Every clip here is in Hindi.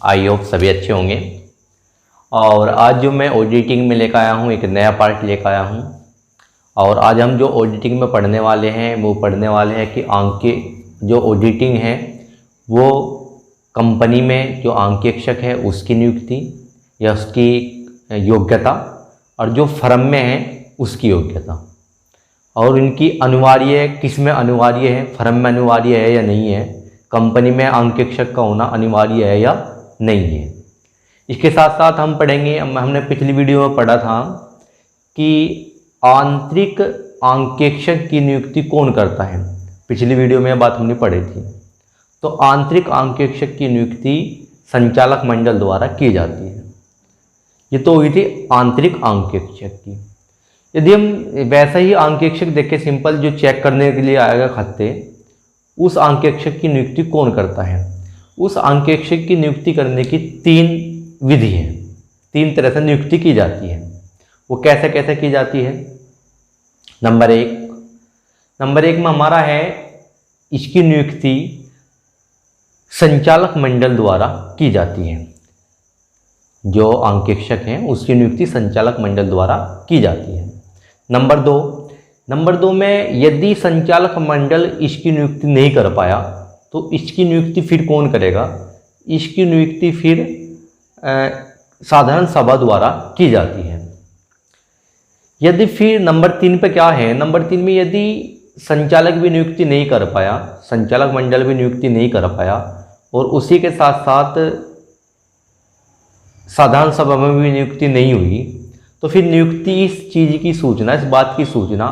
आई होप सभी अच्छे होंगे। और आज जो मैं ऑडिटिंग में लेकर आया हूँ, एक नया पार्ट लेकर आया हूँ। और आज हम जो ऑडिटिंग में पढ़ने वाले हैं वो पढ़ने वाले हैं कि जो ऑडिटिंग है वो कंपनी में जो अंकेक्षक है उसकी नियुक्ति या उसकी योग्यता, और जो फर्म में है उसकी योग्यता, और इनकी अनिवार्य किस में अनिवार्य है, फर्म में अनिवार्य है या नहीं है, कंपनी में अंकेक्षक का होना अनिवार्य है या नहीं है। इसके साथ साथ हम पढ़ेंगे, हमने पिछली वीडियो में पढ़ा था कि आंतरिक अंकेक्षक की नियुक्ति कौन करता है। पिछली वीडियो में यह बात हमने पढ़ी थी। तो आंतरिक अंकेक्षक की नियुक्ति संचालक मंडल द्वारा की जाती है। ये तो हुई थी आंतरिक अंकेक्षक की। यदि हम वैसा ही अंकेक्षक देखें, सिंपल जो चेक करने के लिए आएगा खाते, उस अंकेक्षक की नियुक्ति कौन करता है। उस अंकेक्षक की नियुक्ति करने की 3 विधि हैं, 3 तरह से नियुक्ति की जाती है। वो कैसे कैसे की जाती है। नंबर एक में हमारा है, इसकी नियुक्ति संचालक मंडल द्वारा की जाती है। जो अंकेक्षक हैं उसकी नियुक्ति संचालक मंडल द्वारा की जाती है। नंबर दो में यदि संचालक मंडल इसकी नियुक्ति नहीं कर पाया तो इसकी नियुक्ति फिर कौन करेगा। इसकी नियुक्ति फिर साधारण सभा द्वारा की जाती है। यदि फिर नंबर 3 पे क्या है, नंबर 3 में यदि संचालक भी नियुक्ति नहीं कर पाया, संचालक मंडल भी नियुक्ति नहीं कर पाया और उसी के साथ साथ साधारण सभा में भी नियुक्ति नहीं हुई, तो फिर नियुक्ति इस चीज़ की सूचना, इस बात की सूचना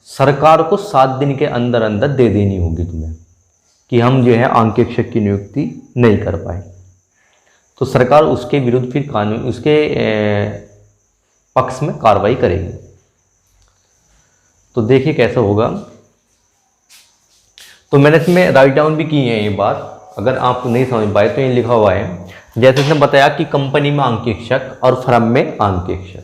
सरकार को 7 दिन के अंदर अंदर दे देनी होगी तुम्हें कि हम जो है अंकेक्षक की नियुक्ति नहीं कर पाए। तो सरकार उसके विरुद्ध फिर कानून, उसके पक्ष में कार्रवाई करेगी। तो देखिए कैसा होगा। तो मैंने इसमें राइट डाउन भी की है ये बात, अगर आप नहीं समझ पाए तो ये लिखा हुआ है। जैसे इसने बताया कि कंपनी में अंकेक्षक और फर्म में अंकेक्षक।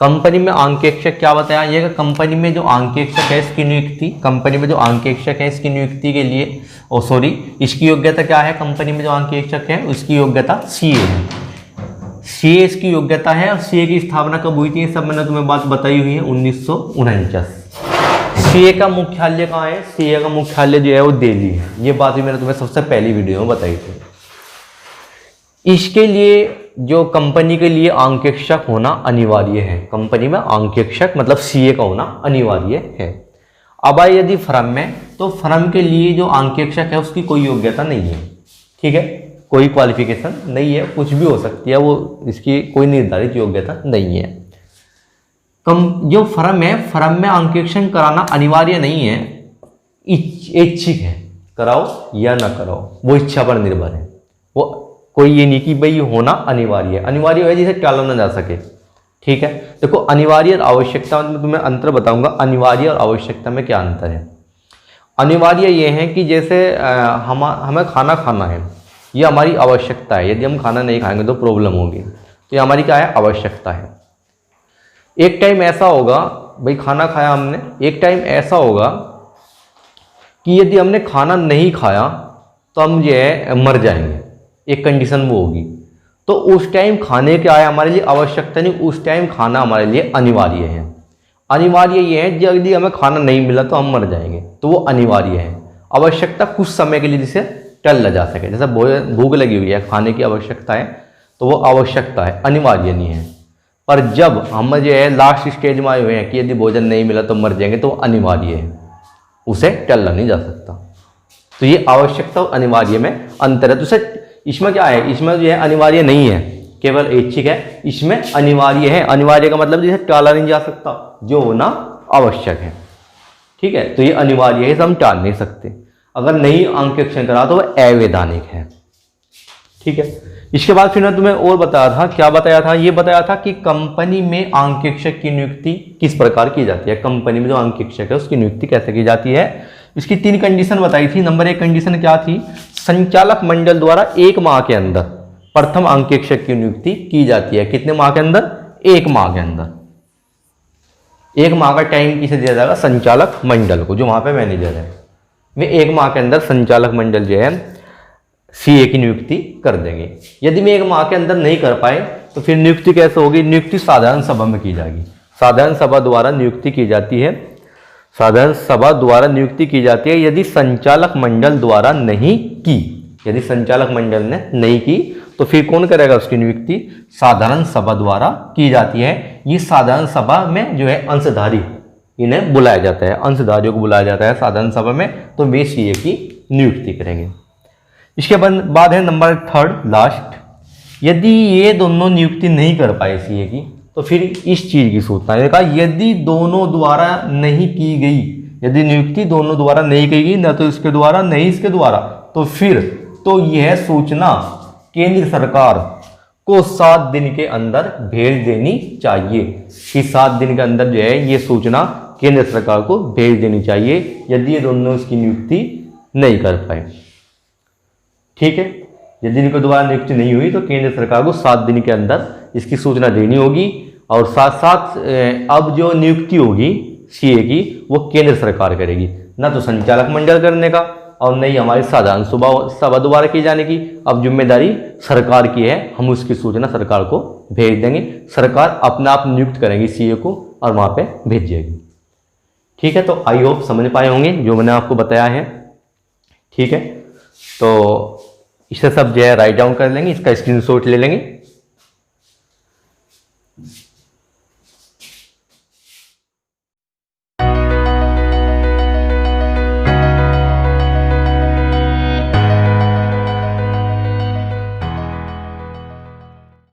कंपनी में अंकेक्षक क्या बताया, ये कि कंपनी में जो अंकेक्षक है इसकी नियुक्ति, कंपनी में जो अंकेक्षक है इसकी नियुक्ति के लिए इसकी योग्यता क्या है। कंपनी में जो अंकेक्षक है उसकी योग्यता सीए है, सीए इसकी योग्यता है। और सीए की स्थापना कब हुई थी, सब मैंने तुम्हें बात बताई हुई है, 1949। सीए का मुख्यालय कहाँ है, सीए का मुख्यालय जो है वो दिल्ली है। ये बात भी मैंने तुम्हें सबसे पहली वीडियो में बताई थी। इसके लिए जो कंपनी के लिए अंकेक्षक होना अनिवार्य है, कंपनी में अंकेक्षक मतलब सीए का होना अनिवार्य है। अब आए यदि फर्म में, तो फर्म के लिए जो अंकेक्षक है उसकी कोई योग्यता नहीं है, ठीक है, कोई क्वालिफिकेशन नहीं है, कुछ भी हो सकती है वो, इसकी कोई निर्धारित योग्यता नहीं है। जो फर्म है, फर्म में अंकेक्षण कराना अनिवार्य नहीं है, ऐच्छिक है, कराओ या ना कराओ वो इच्छा पर निर्भर है। वो कोई ये नहीं कि भाई होना अनिवार्य है, अनिवार्य है जिसे टाला ना जा सके, ठीक है। देखो अनिवार्य और आवश्यकता में तुम्हें अंतर बताऊंगा। अनिवार्य और आवश्यकता में क्या अंतर है। अनिवार्य ये है कि जैसे हमें खाना खाना है, ये हमारी आवश्यकता है। यदि हम खाना नहीं खाएंगे तो प्रॉब्लम होगी, तो ये हमारी क्या है, आवश्यकता है। एक टाइम ऐसा होगा, भाई खाना खाया हमने, एक टाइम ऐसा होगा कि यदि हमने खाना नहीं खाया तो हम जो है मर जाएंगे, एक कंडीशन वो होगी। तो उस टाइम खाने क्या है हमारे लिए आवश्यकता नहीं, उस टाइम खाना हमारे लिए अनिवार्य है। अनिवार्य ये है यदि हमें खाना नहीं मिला तो हम मर जाएंगे, तो वो अनिवार्य है। आवश्यकता कुछ समय के लिए जिसे टल न जा सके, जैसे भूख लगी हुई है, खाने की आवश्यकता है, तो वो आवश्यकता है, अनिवार्य नहीं है। पर जब हम जो है लास्ट स्टेज में आए हुए हैं कि यदि भोजन नहीं मिला तो मर जाएंगे, तो अनिवार्य है, उसे टलना नहीं जा सकता। तो ये आवश्यकता और अनिवार्य में अंतर है। तो इसमें क्या है, इसमें जो है अनिवार्य नहीं है, केवल ऐच्छिक है। इसमें अनिवार्य है, अनिवार्य का मतलब जिसे टाला नहीं जा सकता, जो होना आवश्यक है, ठीक है। तो ये अनिवार्य है, इसे हम टाल नहीं सकते। अगर नहीं अंकेक्षण करा तो वह अवैधानिक है, ठीक है। इसके बाद फिर मैं तुम्हें और बताया था, क्या बताया था, ये बताया था कि कंपनी में अंकेक्षक की नियुक्ति किस प्रकार की जाती है। कंपनी में जो अंकेक्षक है उसकी नियुक्ति कैसे की जाती है। इसकी 3 कंडीशन बताई थी। नंबर 1 कंडीशन क्या थी, संचालक मंडल द्वारा 1 माह के अंदर प्रथम अंकेक्षक की नियुक्ति की जाती है। कितने माह के अंदर, 1 माह के अंदर। 1 माह का टाइम किसे दिया जाएगा, संचालक मंडल को, जो वहां पे मैनेजर है। वे 1 माह के अंदर संचालक मंडल जो है सीए की नियुक्ति कर देंगे। यदि मैं 1 माह के अंदर नहीं कर पाए तो फिर नियुक्ति कैसे होगी? नियुक्ति साधारण सभा में की जाएगी। साधारण सभा द्वारा नियुक्ति की जाती है। साधारण सभा द्वारा नियुक्ति की जाती है यदि संचालक मंडल द्वारा नहीं की। यदि संचालक मंडल ने नहीं की तो फिर कौन करेगा उसकी नियुक्ति? साधारण सभा द्वारा की जाती है। ये साधारण सभा में जो है अंशधारी इन्हें बुलाया जाता है, अंशधारियों को बुलाया जाता है साधारण सभा में, तो वे सीए की नियुक्ति करेंगे। इसके बाद है नंबर 3 लास्ट, यदि ये दोनों नियुक्ति नहीं कर पाए सीए की तो फिर इस चीज की सूचना है। कहा यदि दोनों द्वारा नहीं की गई, यदि नियुक्ति दोनों द्वारा नहीं की गई, न तो इसके द्वारा नहीं इसके द्वारा, तो फिर तो यह सूचना केंद्र सरकार को 7 दिन के अंदर भेज देनी चाहिए। कि 7 दिन के अंदर जो है ये सूचना केंद्र सरकार को भेज देनी चाहिए यदि ये दोनों इसकी नियुक्ति नहीं कर पाए। ठीक है, यदि इनके द्वारा नियुक्ति नहीं हुई तो केंद्र सरकार को 7 दिन के अंदर इसकी सूचना देनी होगी। और साथ साथ अब जो नियुक्ति होगी सीए की वो केंद्र सरकार करेगी, ना तो संचालक मंडल करने का और नहीं हमारी साधारण सभा द्वारा की जाने की। अब जिम्मेदारी सरकार की है, हम उसकी सूचना सरकार को भेज देंगे। सरकार अपने आप नियुक्त करेंगी सीए को और वहाँ पे भेजिएगी। ठीक है, तो आई होप समझ पाए होंगे जो मैंने आपको बताया है। ठीक है, तो इसे सब जो है राइट डाउन कर लेंगे, इसका स्क्रीनशॉट ले लेंगे।